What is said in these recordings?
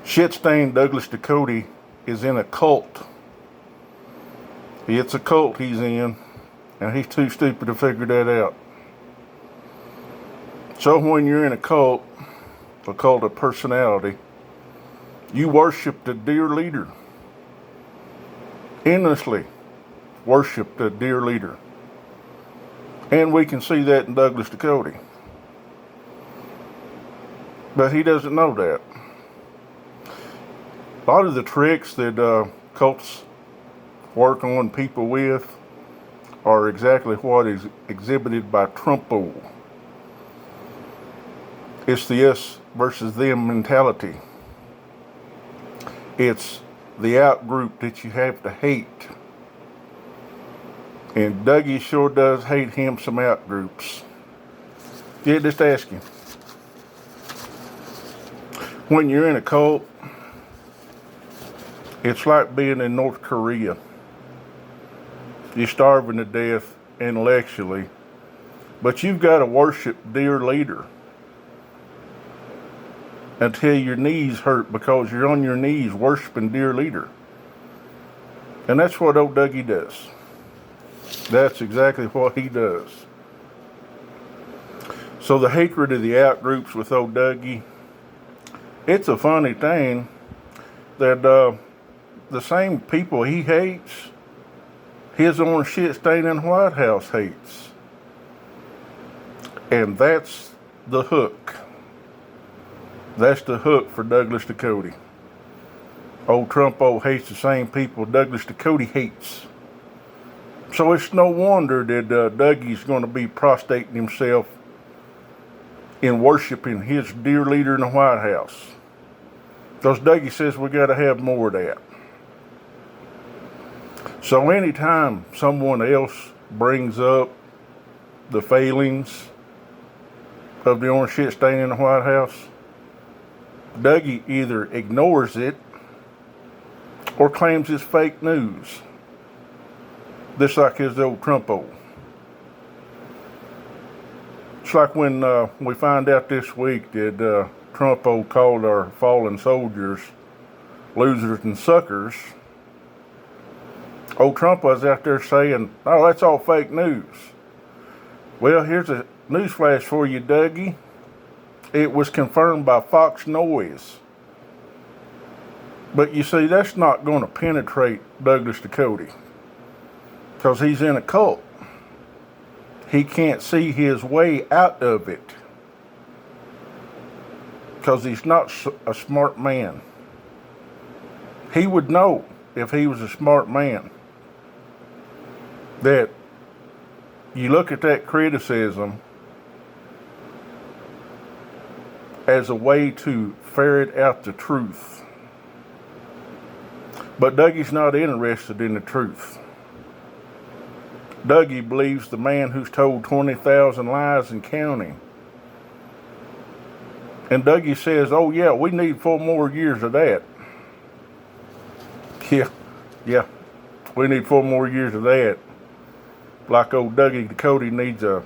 Shit-stained Douglas Ducote is in a cult. It's a cult he's in, and he's too stupid to figure that out. So when you're in a cult of personality, you worship the dear leader. Endlessly worship the dear leader. And we can see that in Douglas Ducote. But he doesn't know that. A lot of the tricks that cults work on people with are exactly what is exhibited by Trumpo. It's the us versus them mentality. It's the out group that you have to hate. And Dougie sure does hate him some out groups. Yeah, just ask him. When you're in a cult, it's like being in North Korea. You're starving to death intellectually, but you've got to worship dear leader until your knees hurt because you're on your knees worshiping dear leader. And that's what old Dougie does. That's exactly what he does. So the hatred of the out groups with old Dougie, it's a funny thing that the same people he hates, his own shit staying in the White House hates. And that's the hook. That's the hook for Douglas Ducote. Old Trumpo hates the same people Douglas Ducote hates. So it's no wonder that Dougie's going to be prostrating himself in worshiping his dear leader in the White House. Because Dougie says we got to have more of that. So anytime someone else brings up the failings of the orange shit stain in the White House, Dougie either ignores it or claims it's fake news. Just like his old Trumpo. It's like when we find out this week that Trumpo called our fallen soldiers losers and suckers. Old Trump was out there saying, oh, that's all fake news. Well, here's a newsflash for you, Dougie. It was confirmed by Fox Noise. But you see, that's not going to penetrate Douglas Ducote because he's in a cult. He can't see his way out of it because he's not a smart man. He would know if he was a smart man that you look at that criticism as a way to ferret out the truth. But Dougie's not interested in the truth. Dougie believes the man who's told 20,000 lies and counting. And Dougie says, oh yeah, we need 4 more years of that. Yeah, we need 4 more years of that. Like old Dougie Ducote needs a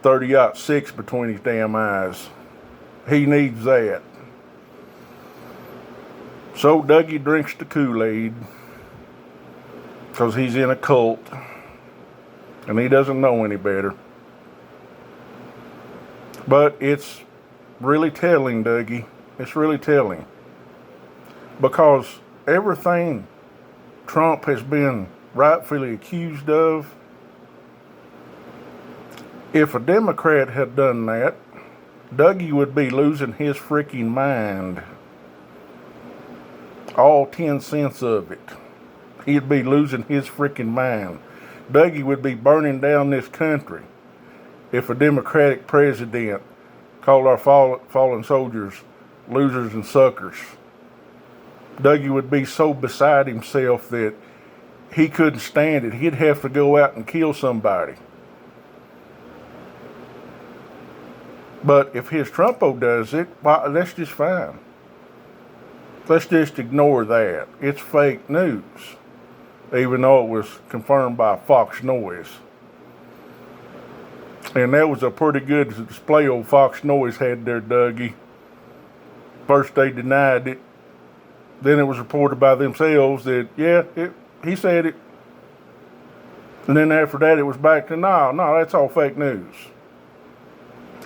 30-06 between his damn eyes. He needs that. So Dougie drinks the Kool-Aid because he's in a cult and he doesn't know any better. But it's really telling, Dougie. It's really telling. Because everything Trump has been rightfully accused of, if a Democrat had done that, Dougie would be losing his freaking mind. All 10 cents of it. He'd be losing his freaking mind. Dougie would be burning down this country if a Democratic president called our fallen soldiers losers and suckers. Dougie would be so beside himself that he couldn't stand it. He'd have to go out and kill somebody. But if his Trumpo does it, well, that's just fine. Let's just ignore that. It's fake news, even though it was confirmed by Fox Noise. And that was a pretty good display old Fox Noise had there, Dougie. First they denied it, Then it was reported by themselves that, yeah, he said it. And then after that, it was back to, no, that's all fake news.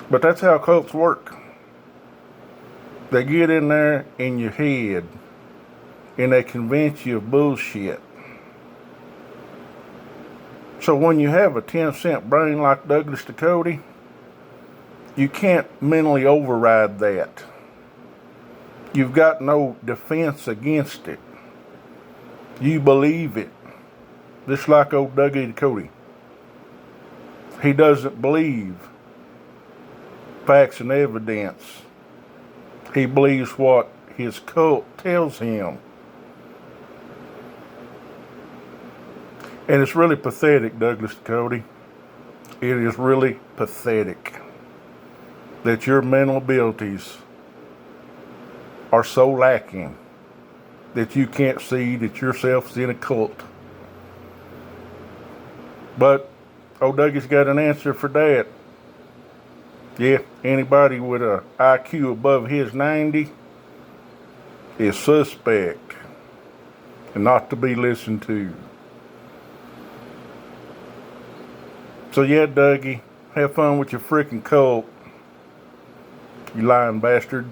But that's how cults work. They get in there in your head and they convince you of bullshit. So when you have a 10-cent brain like Douglas Ducote, you can't mentally override that. You've got no defense against it. You believe it. Just like old Dougie Ducote. He doesn't believe facts and evidence. He believes what his cult tells him. And it's really pathetic, Douglas Ducote. It is really pathetic that your mental abilities are so lacking that you can't see that yourself is in a cult. But old Dougie's got an answer for that. Yeah, anybody with a IQ above his 90 is suspect and not to be listened to. So yeah, Dougie, have fun with your freaking cult, you lying bastard.